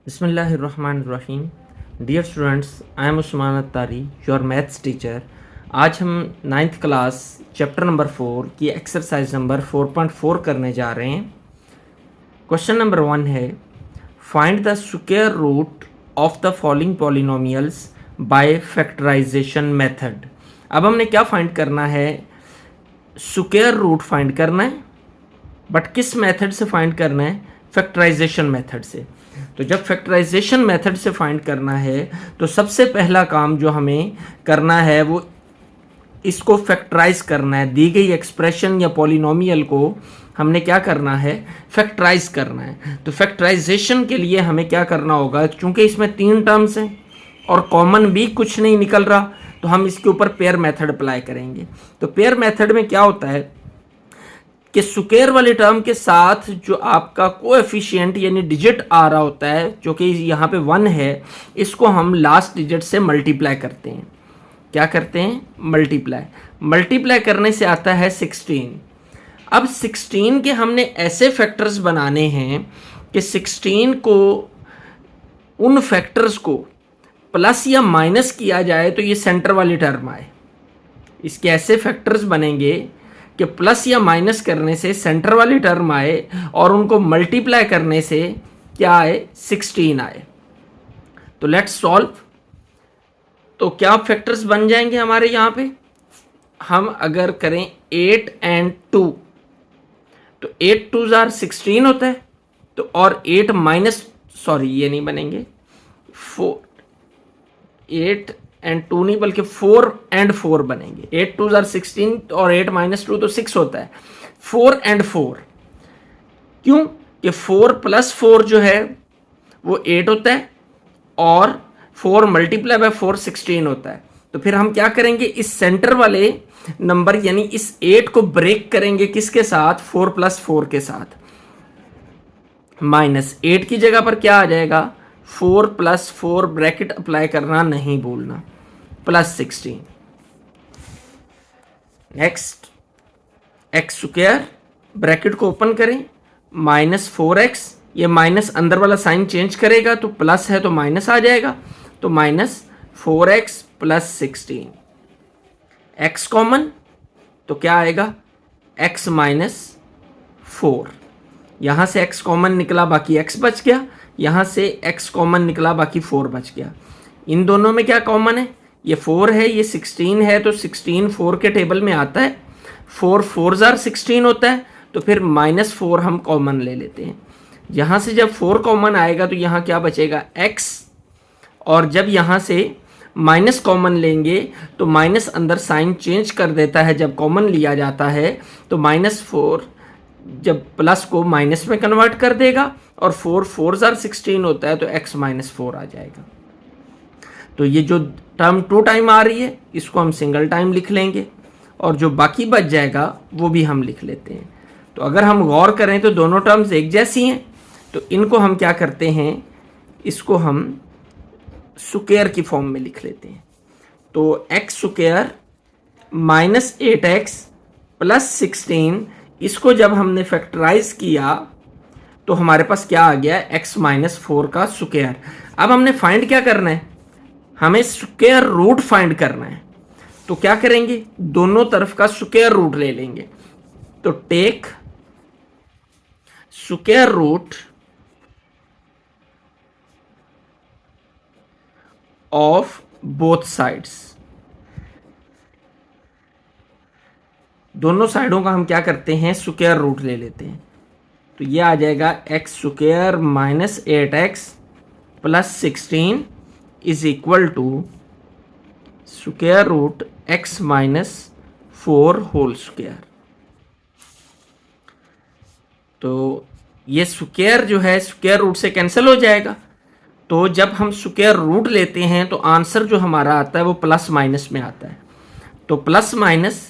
बिस्मिल्लाहिर्रहमानिर्रहीम। Dear students, I am Usman Attari, your maths teacher. आज हम 9th क्लास चैप्टर नंबर 4 की एक्सरसाइज नंबर 4.4 करने जा रहे हैं। क्वेश्चन नंबर 1 है, find the square root of the following polynomials by factorisation method. अब हमने क्या फाइंड करना है? स्क्वायर रूट फाइंड करना है, बट किस मेथड से फाइंड करना है? फैक्टराइजेशन मेथड से। तो जब फैक्टराइजेशन मेथड से फाइंड करना है तो सबसे पहला काम जो हमें करना है वो इसको फैक्टराइज करना है। दी गई एक्सप्रेशन या पॉलिनोमियल को हमने क्या करना है? फैक्टराइज करना है। तो फैक्टराइजेशन के लिए हमें क्या करना होगा? चूंकि इसमें 3 टर्म्स हैं और कॉमन भी कुछ नहीं निकल रहा, तो हम इसके ऊपर पेयर मेथड अप्लाई करेंगे। तो पेयर मेथड में क्या होता है कि स्क्वायर वाले टर्म के साथ जो आपका कोएफिशिएंट यानी डिजिट आ रहा होता है, जो कि यहाँ पे 1 है, इसको हम लास्ट डिजिट से मल्टीप्लाई करते हैं। क्या करते हैं? मल्टीप्लाई करने से आता है 16। अब 16 के हमने ऐसे फैक्टर्स बनाने हैं कि 16 को, उन फैक्टर्स को प्लस या माइनस किया जाए तो ये सेंटर वाली टर्म आए। इसके ऐसे फैक्टर्स बनेंगे कि प्लस या माइनस करने से सेंटर वाली टर्म आए और उनको मल्टीप्लाई करने से क्या आए? 16 आए। तो लेट्स सॉल्व। तो क्या फैक्टर्स बन जाएंगे हमारे यहाँ पे? हम अगर करें 8 and 2, तो 8 2s are 16 होता है। तो और 8 माइनस, सॉरी ये नहीं बनेंगे, 8 and 2 नहीं बल्कि 4 and 4 बनेंगे। 8 2s are 16 और 8 minus 2 तो 6 होता है। 4 and 4 क्यों? कि 4 plus 4 जो है वो 8 होता है और 4 मल्टीप्लाई बाय 4 16 होता है। तो फिर हम क्या करेंगे? इस सेंटर वाले नंबर यानी इस 8 को ब्रेक करेंगे किसके साथ? 4 plus 4 के साथ। माइनस 8 की जगह पर क्या आ जाएगा? 4 plus 4 ब्रैकेट अप्लाई करना नहीं भूलना, plus 16। Next, x square, bracket को ओपन करें, माइनस 4x, ये माइनस अंदर वाला साइन चेंज करेगा तो प्लस है तो माइनस आ जाएगा, तो minus 4x plus 16। x common तो क्या आएगा? x minus 4। यहां से x कॉमन निकला, बाकी x बच गया। यहां से x कॉमन निकला, बाकी 4 बच गया। इन दोनों में क्या कॉमन है? ये 4 है, ये 16 है, तो 16 4 के टेबल में आता है। 4 4s are 16 होता है, तो फिर माइनस 4 हम कॉमन ले लेते हैं। यहाँ से जब 4 कॉमन आएगा तो यहाँ क्या बचेगा? x। और जब यहाँ से माइनस कॉमन लेंगे तो माइनस अंदर साइन चेंज कर देता है जब कॉमन लिया जाता है। तो माइनस 4 जब प्लस को माइनस में कन्वर्ट कर देगा और 4 4s are 16 होता है, तो x माइनस 4 आ जाएगा। तो ये जो टर्म 2 टाइम आ रही है इसको हम सिंगल टाइम लिख लेंगे और जो बाकी बच जाएगा वो भी हम लिख लेते हैं। तो अगर हम गौर करें तो दोनों टर्म्स एक जैसी हैं, तो इनको हम क्या करते हैं? इसको हम स्क्वायर की फॉर्म में लिख लेते हैं। तो x square minus 8x plus 16, इसको जब हमने फैक्टराइज किया तो हमारे पास क्या आ गया? x माइनस 4 का स्क्वायर। अब हमने फाइंड क्या करना है? हमें स्क्वायर रूट फाइंड करना है। तो क्या करेंगे? दोनों तरफ का स्क्वायर रूट ले लेंगे। तो take square root of both sides. दोनों साइडों का हम क्या करते हैं? स्क्वायर रूट ले लेते हैं। तो ये आ जाएगा x square minus 8x plus 16 is equal to square root x minus 4 whole square. तो ये स्क्वायर जो है स्क्वायर रूट से कैंसिल हो जाएगा। तो जब हम स्क्वायर रूट लेते हैं तो आंसर जो हमारा आता है वो प्लस माइनस में आता है। तो प्लस माइनस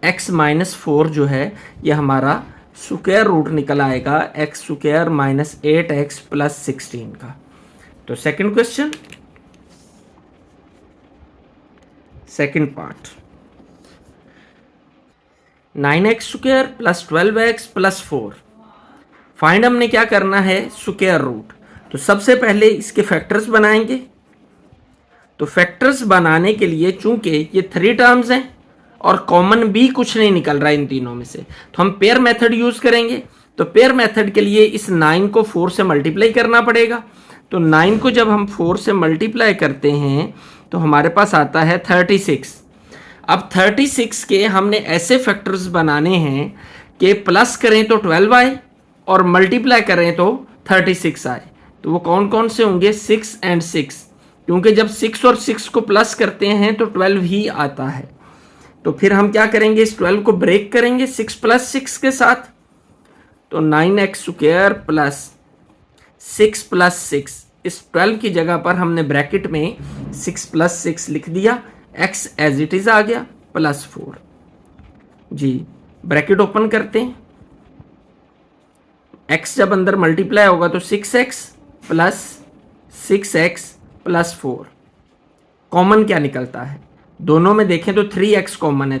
x माइनस 4 जो है ये हमारा स्क्वायर रूट निकल आएगा x square minus 8x plus 16 का। तो second question, second part, 9x square plus 12x plus 4। Find हमने क्या करना है? Square root. तो सबसे पहले इसके फैक्टर्स बनाएंगे। तो फैक्टर्स बनाने के लिए चूंकि ये 3 टर्म्स हैं और कॉमन भी कुछ नहीं निकल रहा है इन तीनों में से, तो हम पेयर मेथड यूज करेंगे। तो पेयर मेथड के लिए इस 9 को 4 से मल्टीप्लाई करना पड़ेगा। तो 9 को जब हम 4 से मल्टीप्लाई करते हैं तो हमारे पास आता है 36। अब 36 के हमने ऐसे फैक्टर्स बनाने हैं कि प्लस करें तो 12 आए और मल्टीप्लाई करें तो 36 आए। तो वो कौन कौन से होंगे? 6 एंड 6, क्योंकि जब 6 और 6 को प्लस करते हैं तो 12 ही आता है। तो फिर हम क्या करेंगे? इस 12 को ब्रेक करेंगे 6 प्लस 6 के साथ। तो 9x स्क्वायर प्लस 6 प्लस 6, इस 12 की जगह पर हमने ब्रैकेट में 6 प्लस 6 लिख दिया, x एज इट इज आ गया प्लस 4। जी, ब्रैकेट ओपन करते हैं। x जब अंदर मल्टीप्लाई होगा तो 6x plus 6x plus 4। Common क्या निकलता है? दोनों में देखें तो 3x कॉमन है,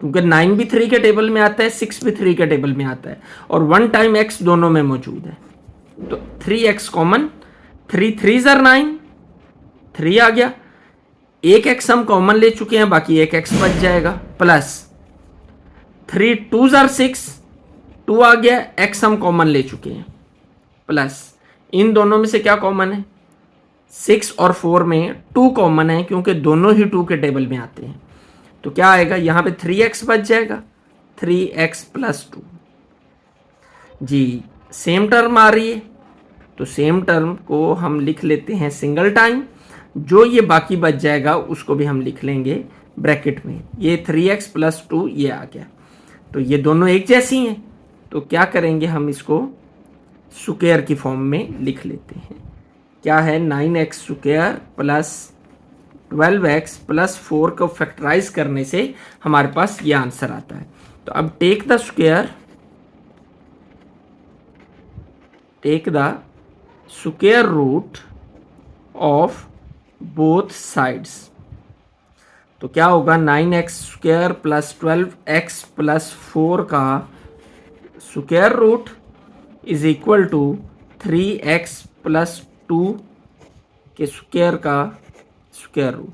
क्योंकि 9 भी 3 के टेबल में आता है, 6 भी 3 के टेबल में आता है और 1 टाइम x दोनों में मौजूद है। तो 3x कॉमन, 3 3 ज़र 9, 3 आ गया। एक x हम कॉमन ले चुके हैं, बाकी एक x बच जाएगा, प्लस 3 2 ज़र 6, 2 आ गया, x हम कॉमन ले चुके हैं, प्लस इन दोनों में से क्या कॉमन है? 6 और 4 में 2 कॉमन है, क्योंकि दोनों ही 2 के टेबल में आते हैं। तो क्या आएगा? यहाँ पे 3x बच जाएगा, 3x प्लस 2। जी, सेम टर्म आ रही है, तो सेम टर्म को हम लिख लेते हैं सिंगल टाइम। जो ये बाकी बच जाएगा उसको भी हम लिख लेंगे ब्रैकेट में। ये 3x प्लस 2 ये आ गया। तो ये दोनों एक जैसी हैं, तो क्या करेंगे? हम इसको स्क्वायर की फॉर्म में लिख लेते हैं। क्या है? 9x square plus 12x plus 4 को फैक्टराइज करने से हमारे पास ये आंसर आता है। तो अब take the square root of both sides. तो क्या होगा? 9x square plus 12x plus 4 का square root is equal to 3x plus 2 के स्क्वायर का स्क्वायर रूट।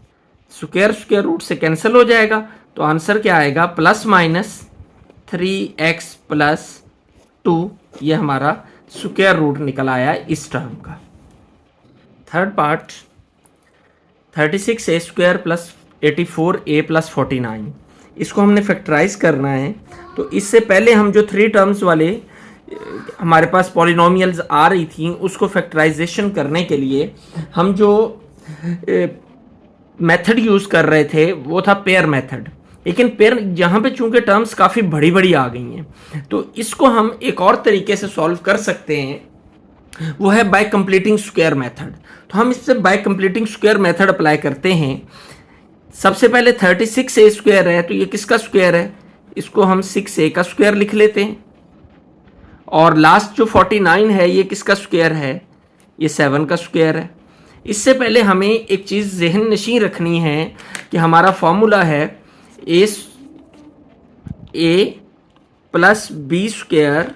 स्क्वायर रूट से कैंसिल हो जाएगा, तो आंसर क्या आएगा? Plus minus 3x plus 2। ये हमारा स्क्वायर रूट निकल आया इस टर्म का। Third part, 36a square plus 84a plus 49, इसको हमने फैक्टराइज करना है। तो इससे पहले हम जो 3 टर्म्स वाले हमारे पास पॉलिनोमियल्स आ रही थी, उसको फैक्टराइजेशन करने के लिए हम जो मेथड यूज़ कर रहे थे वो था पेयर मेथड। लेकिन पेयर यहाँ पे चूंकि टर्म्स काफ़ी बड़ी बड़ी आ गई हैं, तो इसको हम एक और तरीके से सॉल्व कर सकते हैं, वो है बाय कंप्लीटिंग स्क्वायर मेथड। तो हम इससे bye completing square method apply करते हैं। सबसे पहले 36a स्क्वायर है, तो ये किसका स्क्वायर है? इसको हम 6a का स्क्वायर लिख लेते हैं। और लास्ट जो 49 है, ये किसका स्क्वायर है? ये 7 का स्क्वायर है। इससे पहले हमें एक चीज़ ज़हन नशीं रखनी है कि हमारा फॉर्मूला है a plus B square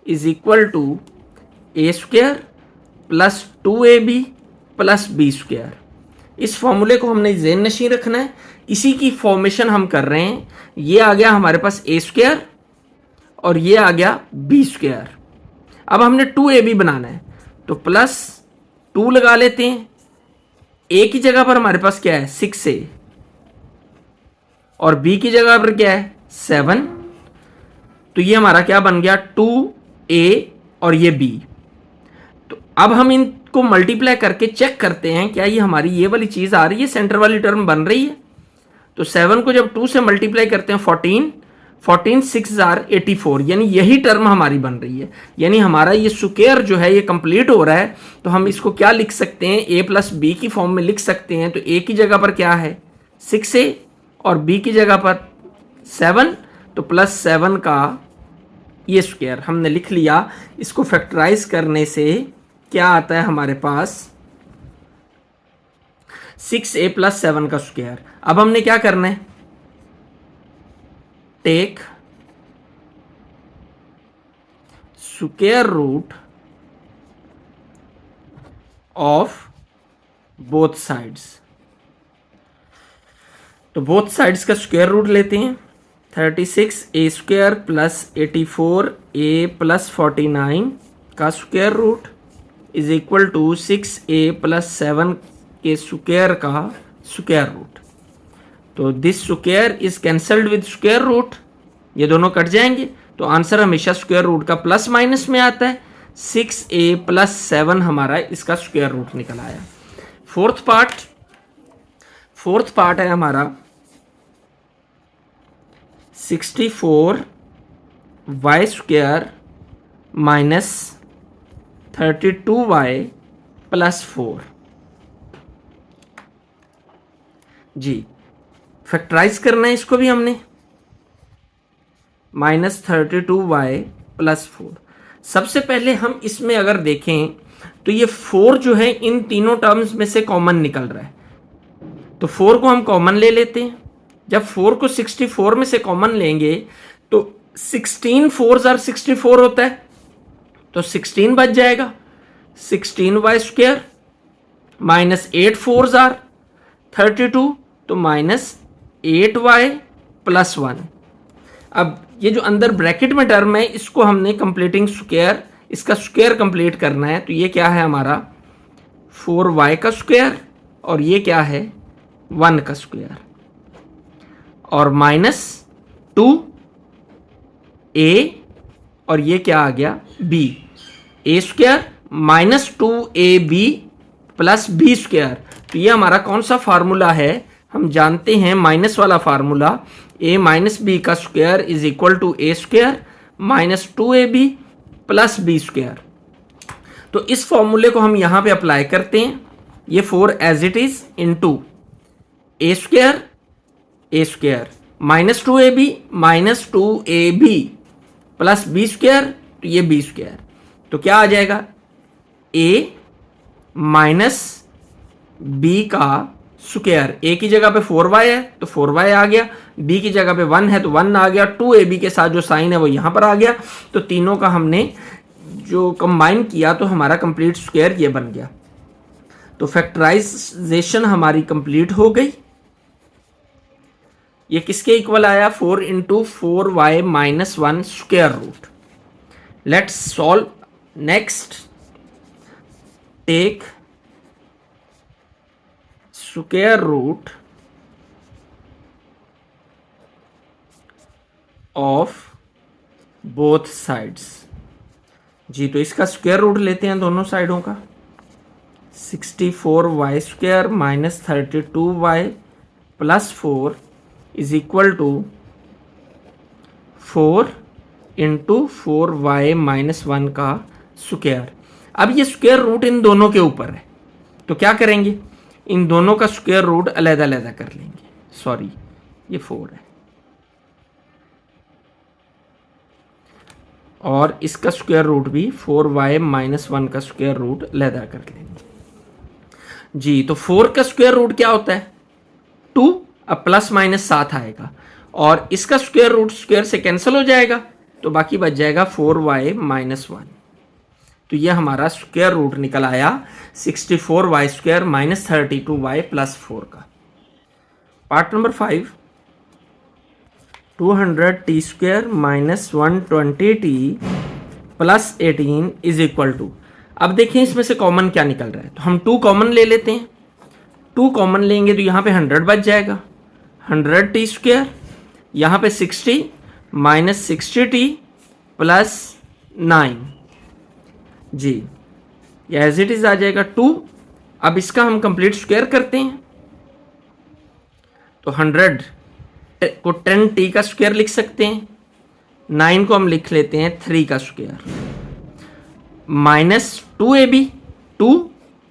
is equal to a square plus 2ab plus B square. इस फॉर्मूले को हमने ज़हन नशीं रखना है, इसी की फॉर्मेशन हम कर रहे हैं। ये आ गया हमारे पास a स्क्वायर और ये आ गया बी स्क्वायर। अब हमने 2ab बनाना है, तो प्लस 2 लगा लेते हैं। a की जगह पर हमारे पास क्या है? 6a, और b की जगह पर क्या है? 7। तो ये हमारा क्या बन गया? 2a और ये b। तो अब हम इनको मल्टीप्लाई करके चेक करते हैं क्या ये हमारी ये वाली चीज़ आ रही है, सेंटर वाली टर्म बन रही है। तो 7 को जब 2 से मल्टीप्लाई करते हैं 14 6 जार 84, यानी यही टर्म हमारी बन रही है। यानी हमारा ये स्क्वायर जो है ये कंप्लीट हो रहा है। तो हम इसको क्या लिख सकते हैं? a प्लस बी की फॉर्म में लिख सकते हैं। तो a की जगह पर क्या है? 6a और b की जगह पर 7, तो प्लस 7 का ये स्क्वायर हमने लिख लिया। इसको फैक्टराइज करने से क्या आता है हमारे पास? 6a प्लस 7 का स्क्वायर। अब हमने क्या करना है? Take square root of both sides. तो बोथ साइड्स का स्क्वायर रूट लेते हैं। 36a² प्लस 84a प्लस 49 का square root is equal to 6a plus 7 के स्क्वायर का स्क्वायर रूट। तो this square is cancelled with square root, ये दोनों कट जाएंगे। तो आंसर हमेशा स्क्वायर रूट का प्लस माइनस में आता है। 6a प्लस 7 हमारा इसका स्क्वायर रूट निकल आया। फोर्थ पार्ट है हमारा 64y² माइनस 32y प्लस 4। जी फैक्टराइज करना है इसको भी हमने। Minus 32y plus 4। सबसे पहले हम इसमें अगर देखें तो ये 4 जो है इन तीनों टर्म्स में से कॉमन निकल रहा है, तो 4 को हम कॉमन ले लेते हैं। जब 4 को 64 में से कॉमन लेंगे तो 16 4s are 64 होता है, तो 16 बच जाएगा। 16y² माइनस 8 4s are 32, तो माइनस 8y प्लस 1। अब ये जो अंदर ब्रैकेट में टर्म है इसको हमने कंप्लीटिंग स्क्वायर, इसका स्क्वायर कंप्लीट करना है। तो ये क्या है हमारा 4y का स्क्वायर और ये क्या है 1 का स्क्वायर, और माइनस 2a और ये क्या आ गया b। a² minus 2ab plus b²। तो ये हमारा कौन सा फार्मूला है, हम जानते हैं माइनस वाला फार्मूला, a माइनस बी का square is equal to a² minus 2ab plus b²। तो इस फॉर्मूले को हम यहां पे अप्लाई करते हैं। ये 4 as it is into a² minus 2ab minus 2ab plus b², तो ये b²। तो क्या आ जाएगा a माइनस b का स्क्वायर। a की जगह पे 4y है तो 4y आ गया, b की जगह पे 1 है तो 1 आ गया, 2ab के साथ जो साइन है वो यहां पर आ गया। तो तीनों का हमने जो कंबाइन किया तो हमारा कंप्लीट स्क्वायर ये बन गया। तो फैक्टराइजेशन हमारी कंप्लीट हो गई। ये किसके इक्वल आया 4 into 4y minus 1 square root. Let's solve. Next take square root of both sides. जी तो इसका स्क्वायर रूट लेते हैं दोनों साइडों का। 64y² minus 32y plus 4 is equal to 4 into 4y minus 1 का स्क्वायर। अब ये स्क्वायर रूट इन दोनों के ऊपर है, तो क्या करेंगे, इन दोनों का स्क्वायर रूट अलग-अलग कर लेंगे। सॉरी ये 4 है और इसका स्क्वायर रूट भी 4y माइनस 1 का स्क्वायर रूट अलग कर लेंगे। जी तो 4 का स्क्वायर रूट क्या होता है 2, अब प्लस माइनस साथ आएगा और इसका स्क्वायर रूट स्क्वायर से कैंसिल हो जाएगा तो बाकी बच जाएगा 4y माइनस 1। तो ये हमारा स्क्वायर रूट निकल आया 64y² माइनस 32y प्लस 4 का। Part number 5 200t² minus 120t plus 18 is equal to. अब देखें इसमें से कॉमन क्या निकल रहा है, तो हम 2 कॉमन ले लेते हैं। 2 कॉमन लेंगे तो यहाँ पे 100 बच जाएगा, 100t², यहाँ पे 60 माइनस 60t प्लस 9। जी ये एज इट इज आ जाएगा 2। अब इसका हम कंप्लीट स्क्वायर करते हैं तो 100 को 10t का स्क्वायर लिख सकते हैं, 9 को हम लिख लेते हैं 3 का स्क्वायर, माइनस 2ab, 2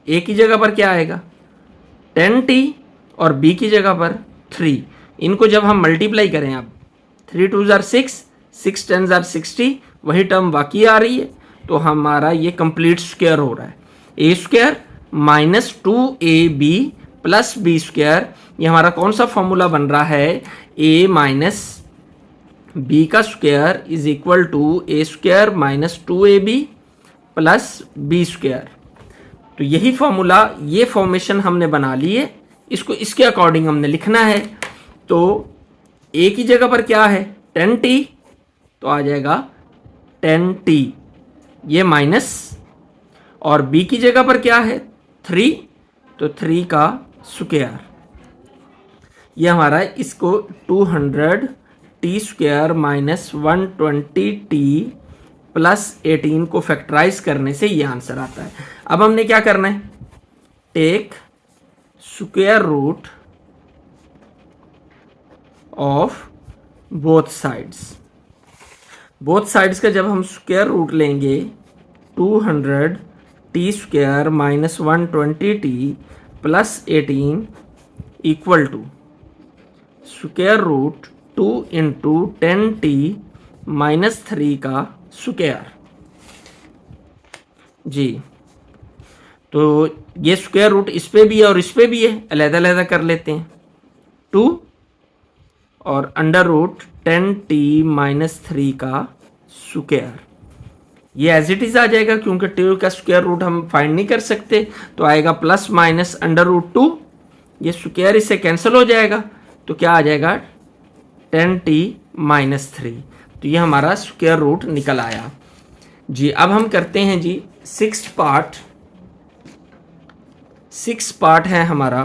a की जगह पर क्या आएगा 10t और b की जगह पर 3। इनको जब हम मल्टीप्लाई करें, अब 3 2s are 6, 6 10s are 60, वही टर्म बाकी आ रही है, तो हमारा ये कंप्लीट स्क्वायर हो रहा है। a² minus 2ab plus b², ये हमारा कौन सा फॉर्मूला बन रहा है, a माइनस b का square is equal to a² minus 2ab plus b²। तो यही फॉर्मूला, ये फॉर्मेशन हमने बना ली है, इसको इसके अकॉर्डिंग हमने लिखना है। तो ए की जगह पर क्या है 10t, तो आ जाएगा 10t ये माइनस, और b की जगह पर क्या है 3, तो 3 का स्क्वायर, ये हमारा इसको 200t square minus 120t plus 18 को फैक्टराइज करने से ये आंसर आता है। अब हमने क्या करना है, take square root of both sides. Both sides का जब हम स्क्वायर रूट लेंगे 200t square minus 120t plus 18 equal to square root 2 into 10t minus 3 का स्क्वायर। जी, तो ये स्क्वायर रूट इस पे भी है और इस पे भी है, अलग अलग कर लेते हैं। 2 और अंडर रूट 10t माइनस 3 का स्क्वायर, ये एज इट इज आ जाएगा क्योंकि 2 का स्क्वायर रूट हम फाइंड नहीं कर सकते, तो आएगा प्लस माइनस अंडर रूट 2, ये स्क्वायर इससे कैंसिल हो जाएगा, तो क्या आ जाएगा 10t माइनस 3, तो ये हमारा स्क्वायर रूट निकल आया। जी, अब हम करते हैं जी सिक्स्थ पार्ट। सिक्स पार्ट है हमारा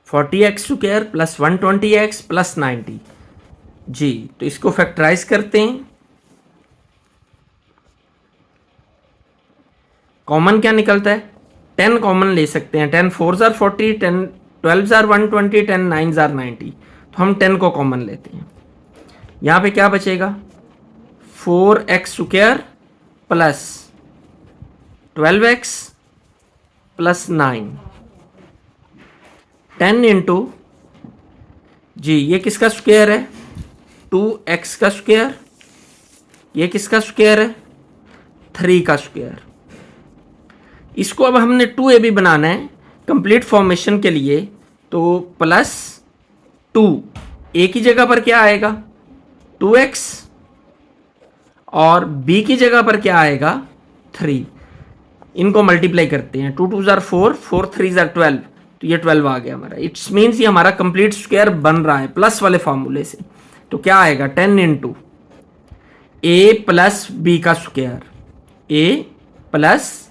40x square plus 120x plus 90। जी, तो इसको फैक्टराइज करते हैं। कॉमन क्या निकलता है, 10 कॉमन ले सकते हैं, 10 4s are 40, 10 12s are 120, 10 9s are 90, तो हम 10 को कॉमन लेते हैं। यहाँ पे क्या बचेगा 4x square plus 12x plus 9, 10 into, जी ये किसका स्क्वायर है 2x का स्क्वायर, ये किसका स्क्वायर है 3 का स्क्वायर। इसको अब हमने 2ab बनाना है कंप्लीट फॉर्मेशन के लिए, तो प्लस 2 a की जगह पर क्या आएगा 2x और b की जगह पर क्या आएगा 3, इनको मल्टीप्लाई करते हैं, 2 2s are 4, 4 3s are 12, तो ये 12 आ गया हमारा। इट्स मीन्स ये हमारा कंप्लीट स्क्वायर बन रहा है प्लस वाले फॉर्मूले से। तो क्या आएगा 10 इंटू ए प्लस बी का स्क्वायर, ए प्लस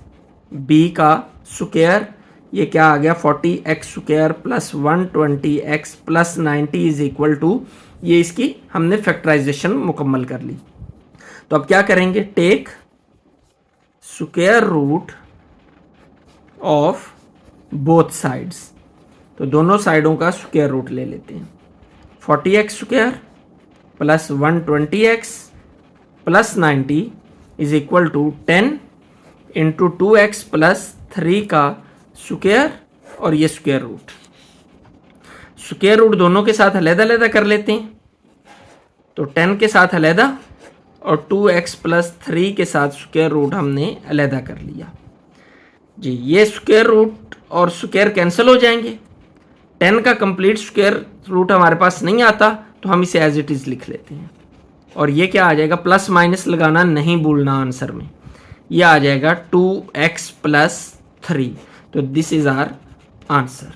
बी का स्क्वायर, ये क्या आ गया 40x square plus 120x plus 90 is equal to, ये इसकी हमने फैक्टराइजेशन मुकम्मल कर ली। तो अब क्या करेंगे, take square root of both sides, तो दोनों साइडों का स्क्वायर रूट ले लेते हैं। 40x square plus 120x plus 90 is equal to 10 into 2x plus 3 का स्क्वायर, और ये स्क्वायर रूट, स्क्वायर रूट दोनों के साथ अलग अलग कर लेते हैं, तो 10 के साथ अलग और 2x प्लस 3 के साथ स्क्वायर रूट हमने अलग कर लिया। जी, ये स्क्वायर रूट और स्क्वायर कैंसिल हो जाएंगे, 10 का कंप्लीट स्क्वायर रूट हमारे पास नहीं आता, तो हम इसे एज इट इज लिख लेते हैं, और ये क्या आ जाएगा, प्लस माइनस लगाना नहीं भूलना आंसर में, ये आ जाएगा 2x प्लस 3, तो दिस इज आवर आंसर।